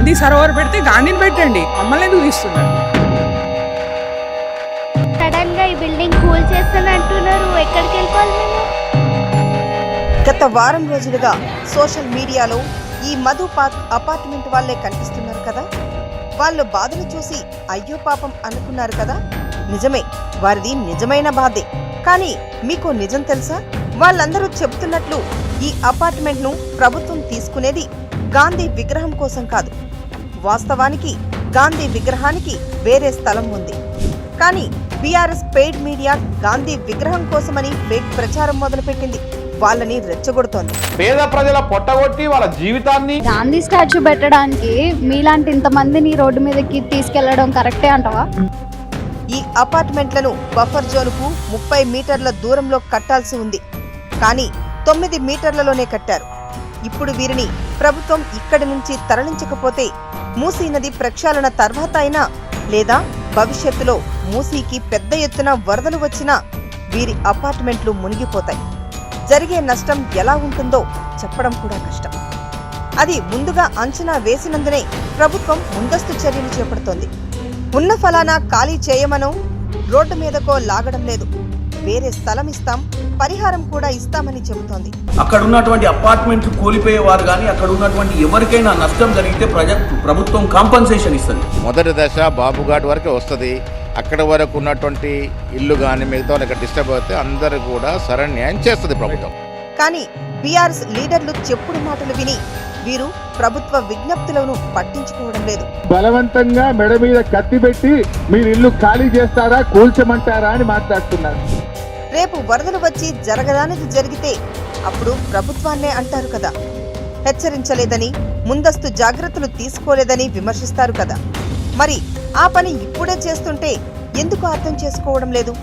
గాంధీ సరోవర్ పెడితే గాంధీని పెట్టండి, మమ్మల్ని ఎందుకు తీస్తున్నారు? సడన్ గా ఈ బిల్డింగ్ కూల్ చేస్తానంటున్నారు. ఎక్కడికి వెళ్ళిపోవాలి మేము? గత వారం రోజులుగా సోషల్ మీడియాలో ఈ మధు పార్క్ అపార్ట్మెంట్ వాళ్ళే కనిపిస్తున్నారు కదా. వాళ్ళు బాధను చూసి అయ్యో పాపం అనుకున్నారు కదా. నిజమే, వారిది నిజమైన బాధే. కానీ మీకు నిజం తెలుసా? వాళ్ళందరూ చెబుతున్నట్లు ఈ అపార్ట్మెంట్ను ప్రభుత్వం తీసుకునేది గాంధీ విగ్రహం కోసం కాదు. వాస్తవానికి గాంధీ విగ్రహానికి వేరే స్థలం ఉంది. కానీ బీఆర్ఎస్ పెయిడ్ మీడియా గాంధీ విగ్రహం కోసమని ఫేక్ ప్రచారం మొదలుపెట్టింది. వాళ్ళని రెచ్చగొడుతోంది. పేద ప్రజల పొట్టగొట్టి వాళ్ళ జీవితాన్ని గాంధీ స్టాచ్యూ పెట్టడానికి మీలాంటి ఇంతమందిని రోడ్డు మీదకి తీసుకెళ్లడం కరెక్టే అంటావా? ఈ అపార్ట్మెంట్లను బఫర్ జోన్కు 30 మీటర్ల దూరంలో కట్టాల్సి ఉంది. కానీ 9 మీటర్లలోనే కట్టారు. ఇప్పుడు వీరిని ప్రభుత్వం ఇక్కడి నుంచి తరలించకపోతే మూసీ నది ప్రక్షాళన తర్వాత అయినా లేదా భవిష్యత్తులో మూసీకి పెద్ద ఎత్తున వరదలు వచ్చినా వీరి అపార్ట్మెంట్లు మునిగిపోతాయి. జరిగే నష్టం ఎలా ఉంటుందో చెప్పడం కూడా కష్టం. అది ముందుగా అంచనా వేసినందునే ప్రభుత్వం ముందస్తు చర్యలు చేపడుతోంది. ఉన్న ఫలానా ఖాళీ చేయమనో రోడ్డు మీదకో లాగడం లేదు. వేరే స్థలం ఇస్తాం, పరిహారం కూడా ఇస్తామని చెబుతోంది. అక్కడ ఉన్నటువంటి అపార్ట్మెంట్లు కూలిపోయేవారు కానీ అక్కడ ఉన్నటువంటి ఎవరికైనా నష్టం జరిగితే ప్రభుత్వం కాంపన్సేషన్ ఇస్తుంది. మొదటి దశ బాబుఘాట్ వరకే వస్తుంది. అక్కడ వరకు ఉన్నటువంటి ఇల్లు కానీ మిగతా వాళ్ళకి డిస్టర్బ్ అవుతే అందరూ కూడా సరైన న్యాయం చేస్తుంది ప్రభుత్వం. కానీ బీఆర్ఎస్ లీడర్లు చెప్పుడు మాటలు విని వీరు ప్రభుత్వ విజ్ఞప్తులను పట్టించుకోవడం లేదు. బలవంతంగా మెడ మీద కత్తి పెట్టి మీరు ఇల్లు ఖాళీ చేస్తారా, కూల్చమంటారా అని మాట్లాడుతున్నారు. రేపు వరదలు వచ్చి జరగదానికి జరిగితే అప్పుడు ప్రభుత్వాన్నే అంటారు కదా. హెచ్చరించలేదని, ముందస్తు జాగ్రత్తలు తీసుకోలేదని విమర్శిస్తారు కదా. మరి ఆ పని ఇప్పుడే చేస్తుంటే ఎందుకు అర్థం చేసుకోవడం లేదు?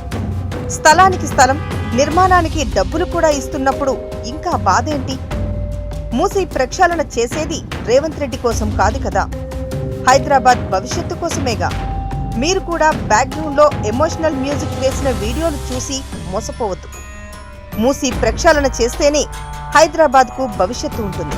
స్థలానికి స్థలం, నిర్మాణానికి డబ్బులు కూడా ఇస్తున్నప్పుడు ఇంకా బాధేంటి? మూసీ ప్రక్షాళన చేసేది రేవంత్ రెడ్డి కోసం కాదు కదా, హైదరాబాద్ భవిష్యత్తు కోసమేగా. మీరు కూడా బ్యాక్గ్రౌండ్లో ఎమోషనల్ మ్యూజిక్ వేసిన వీడియోలు చూసి మోసపోవద్దు. మూసీ ప్రక్షాళన చేస్తేనే హైదరాబాద్కు భవిష్యత్తు ఉంటుంది.